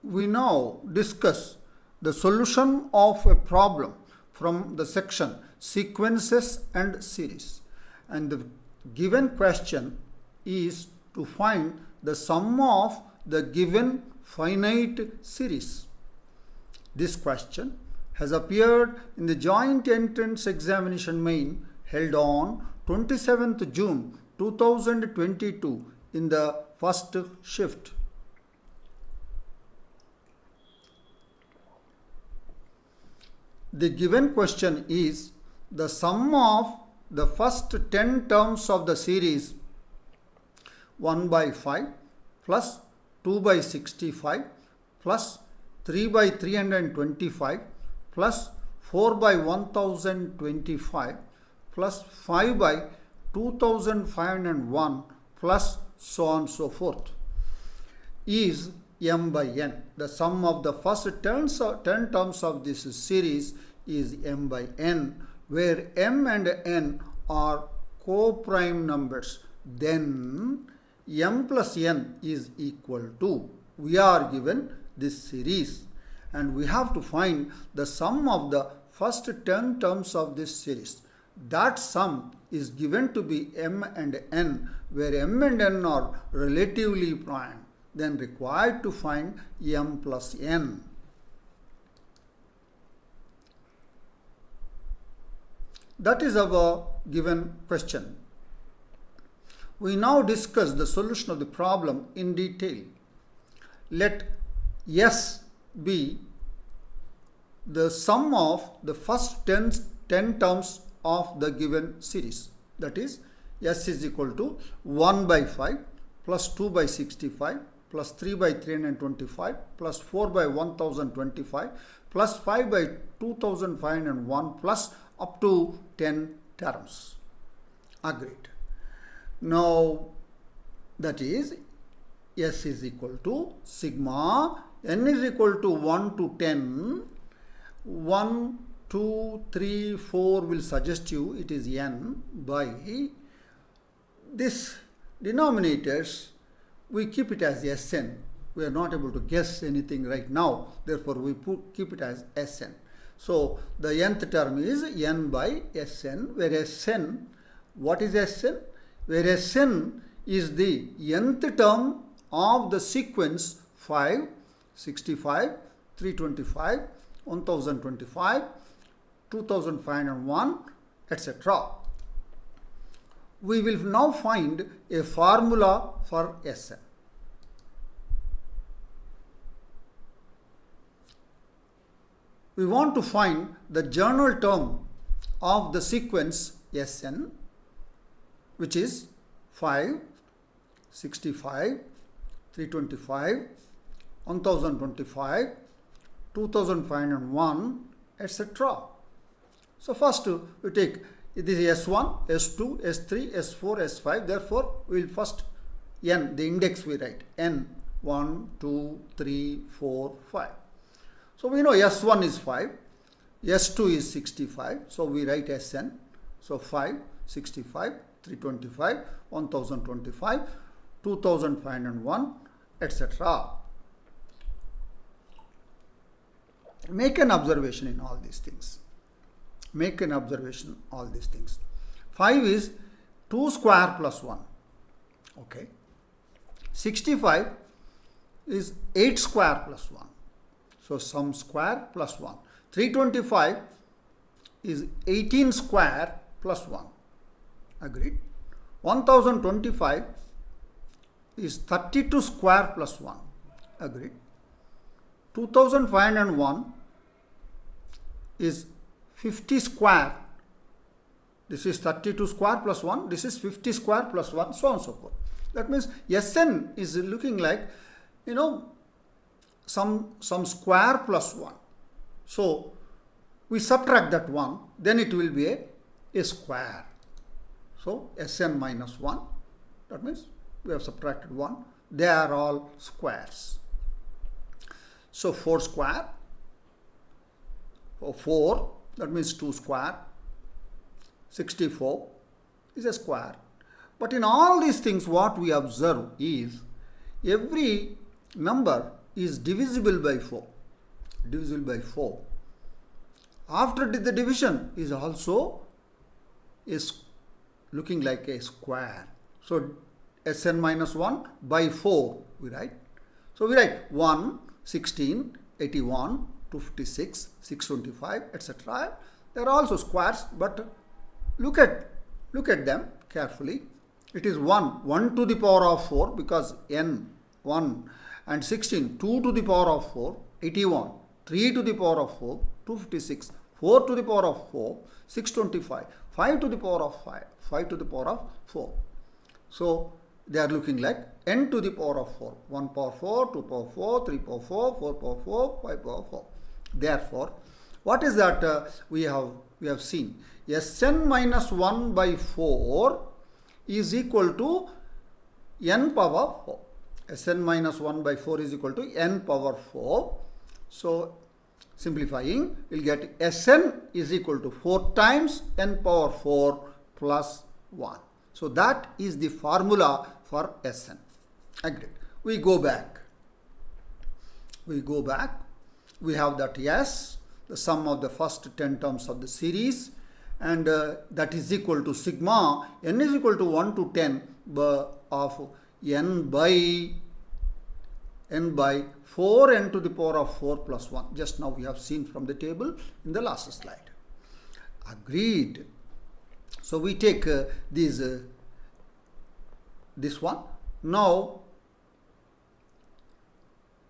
We now discuss the solution of a problem from the section Sequences and Series. And the given question is to find the sum of the given finite series. This question has appeared in the Joint Entrance Examination Main held on 27th June 2022 in the first shift. The given question is the sum of the first 10 terms of the series 1 by 5 plus 2 by 65 plus 3 by 325 plus 4 by 1025 plus 5 by 2501 plus so on and so forth is m by n. The sum of the first 10 terms of this series is m by n, where m and n are co-prime numbers. Then m plus n is equal to, we are given this series and we have to find the sum of the first 10 terms of this series. That sum is given to be m and n, where m and n are relatively prime. Then required to find m plus n. That is our given question. We now discuss the solution of the problem in detail. Let S be the sum of the first 10 terms of the given series. That is, S is equal to 1 by 5 plus 2 by 65 plus 3 by 325 plus 4 by 1025 plus 5 by 2501 plus up to 10 terms. Agreed. Now, that is, S is equal to sigma n is equal to 1 to 10. 1, 2, 3, 4 will suggest you it is n by this denominators. We keep it as Sn. We are not able to guess anything right now. Therefore, we keep it as Sn. So, the nth term is n by Sn, where Sn, what is Sn? Where Sn is the nth term of the sequence 5, 65, 325, 1025, 2501, etc. We will now find a formula for Sn. We want to find the general term of the sequence Sn, which is 5, 65, 325, 1025, 2501, etc. So first we take this is S1, S2, S3, S4, S5. Therefore, we will first n, the index we write, n, 1, 2, 3, 4, 5. So we know S1 is 5, S2 is 65. So we write Sn. So 5, 65, 325, 1025, 2501, etc. Make an observation in all these things. Make an observation all these things. 5 is 2 square plus 1. Okay. 65 is 8 square plus 1. So sum square plus 1. 325 is 18 square plus 1. Agreed. 1025 is 32 square plus 1. Agreed. 2501 is 50 square. This is 32 square plus 1. This is 50 square plus 1, so on and so forth. That means Sn is looking like, some square plus 1. So we subtract that 1, then it will be a square. So Sn minus 1, that means we have subtracted 1. They are all squares. So 4 square, or 4, that means 2 square. 64 is a square. But in all these things, what we observe is every number is divisible by 4. Divisible by 4. After the division is also looking like a square. So Sn minus 1 by 4 we write. So we write 1, 16, 81, 256, 625, etc. They are also squares, but look at them carefully. It is 1 to the power of 4 because n 1 and 16 2 to the power of 4, 81 3 to the power of 4, 256 4 to the power of 4, 625 5 to the power of 5, 5 to the power of 4. So they are looking like n to the power of 4, 1 power 4, 2 power 4, 3 power 4, 4 power 4, 5 power 4. Therefore, what is that we have seen? Sn minus 1 by 4 is equal to n power 4. Sn minus 1 by 4 is equal to n power 4. So, simplifying, we'll get Sn is equal to 4 times n power 4 plus 1. So, that is the formula for Sn. Agreed. We go back. We have that the sum of the first 10 terms of the series, and that is equal to sigma n is equal to 1 to 10 of n by 4n to the power of 4 plus 1. Just now we have seen from the table in the last slide. Agreed. So we take this one. Now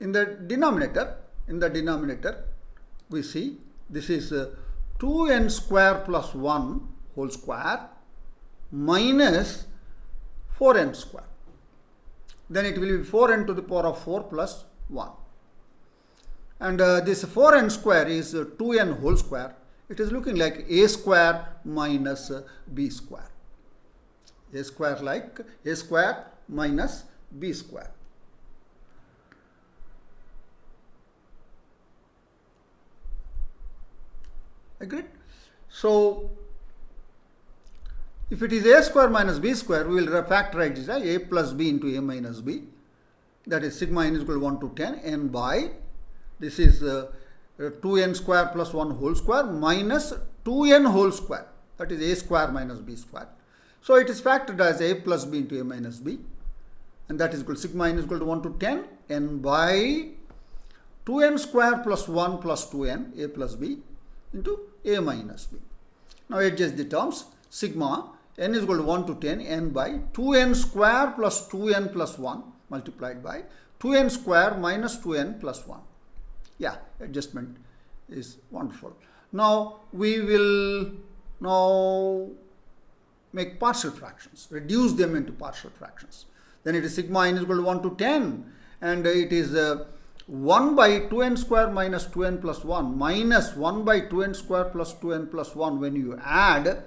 in the denominator we see this is 2n square plus 1 whole square minus 4n square. Then it will be 4n to the power of 4 plus 1. And this 4n square is 2n whole square. It is looking like a square minus b square. A square like a square minus b square. Agreed? So, if it is a square minus b square, we will factorize this as a plus b into a minus b. That is sigma n is equal to 1 to 10 n by, this is 2n square plus 1 whole square minus 2n whole square. That is a square minus b square. So, it is factored as a plus b into a minus b. And that is equal to sigma n is equal to 1 to 10 n by 2n square plus 1 plus 2n a plus b into a minus b. Now, adjust the terms. Sigma n is equal to 1 to 10 n by 2n square plus 2n plus 1 multiplied by 2n square minus 2n plus 1. Yeah, adjustment is wonderful. Now, we will make partial fractions, reduce them into partial fractions. Then it is sigma n is equal to 1 to 10 and it is 1 by 2n square minus 2n plus 1 minus 1 by 2n square plus 2n plus 1. When you add,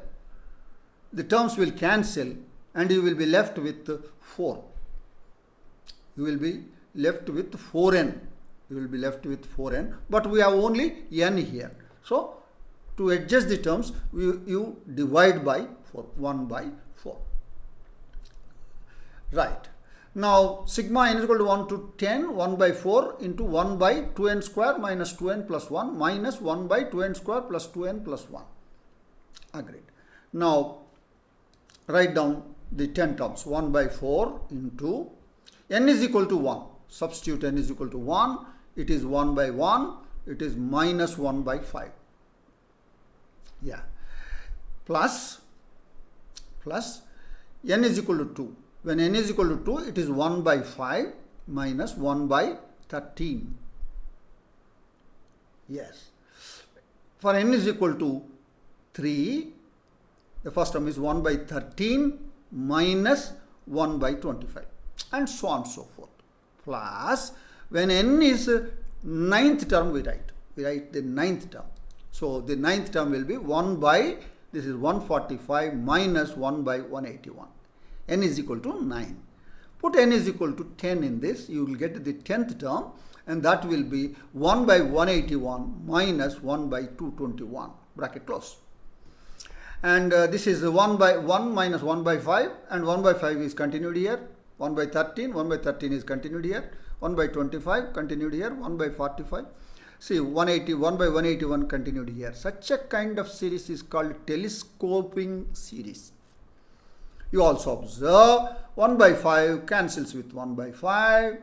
the terms will cancel and you will be left with 4. You will be left with 4n. You will be left with 4n. But we have only n here. So, to adjust the terms, you divide by 4. 1 by 4. Right. Now, sigma n is equal to 1 to 10, 1 by 4 into 1 by 2n square minus 2n plus 1 minus 1 by 2n square plus 2n plus 1. Agreed. Now, write down the 10 terms. 1 by 4 into n is equal to 1. Substitute n is equal to 1. It is 1 by 1. It is minus 1 by 5. Yeah. Plus n is equal to 2. When n is equal to 2, it is 1 by 5 minus 1 by 13. Yes. For n is equal to 3, the first term is 1 by 13 minus 1 by 25 and so on and so forth. Plus, when n is 9th term, we write the 9th term. So, the 9th term will be 1 by, this is 145 minus 1 by 181. N is equal to 9. Put n is equal to 10 in this, you will get the 10th term and that will be 1 by 181 minus 1 by 221, bracket close. And this is 1 by 1 minus 1 by 5 and 1 by 5 is continued here, 1 by 13 is continued here, 1 by 25 continued here, 1 by 45. See, 180, 1 by 181 continued here. Such a kind of series is called telescoping series. You also observe 1 by 5 cancels with 1 by 5,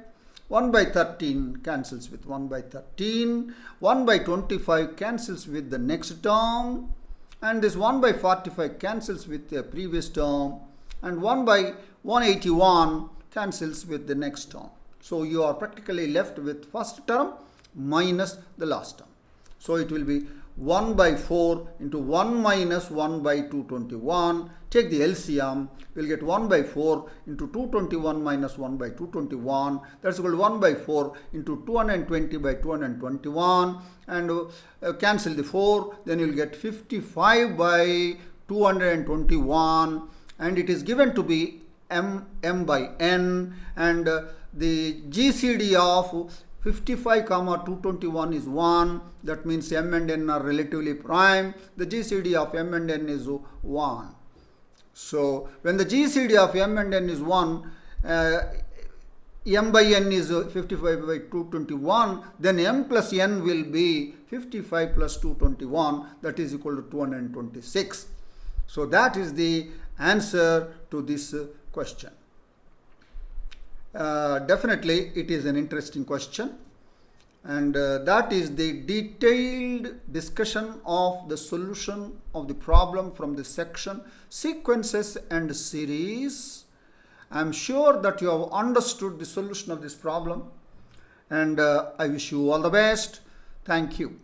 1 by 13 cancels with 1 by 13, 1 by 25 cancels with the next term, and this 1 by 45 cancels with the previous term, and 1 by 181 cancels with the next term. So you are practically left with first term minus the last term. So it will be 1 by 4 into 1 minus 1 by 221. Take the LCM, we will get 1 by 4 into 221 minus 1 by 221. That's equal to 1 by 4 into 220 by 221. And cancel the 4, then you will get 55 by 221. And it is given to be m by n. And the GCD of 55 comma 221 is 1. That means m and n are relatively prime. The GCD of m and n is 1. So when the GCD of m and n is 1, m by n is 55 by 221, then m plus n will be 55 plus 221, that is equal to 226. So that is the answer to this question. Definitely it is an interesting question, and that is the detailed discussion of the solution of the problem from the section sequences and series. I am sure that you have understood the solution of this problem, and I wish you all the best. Thank you.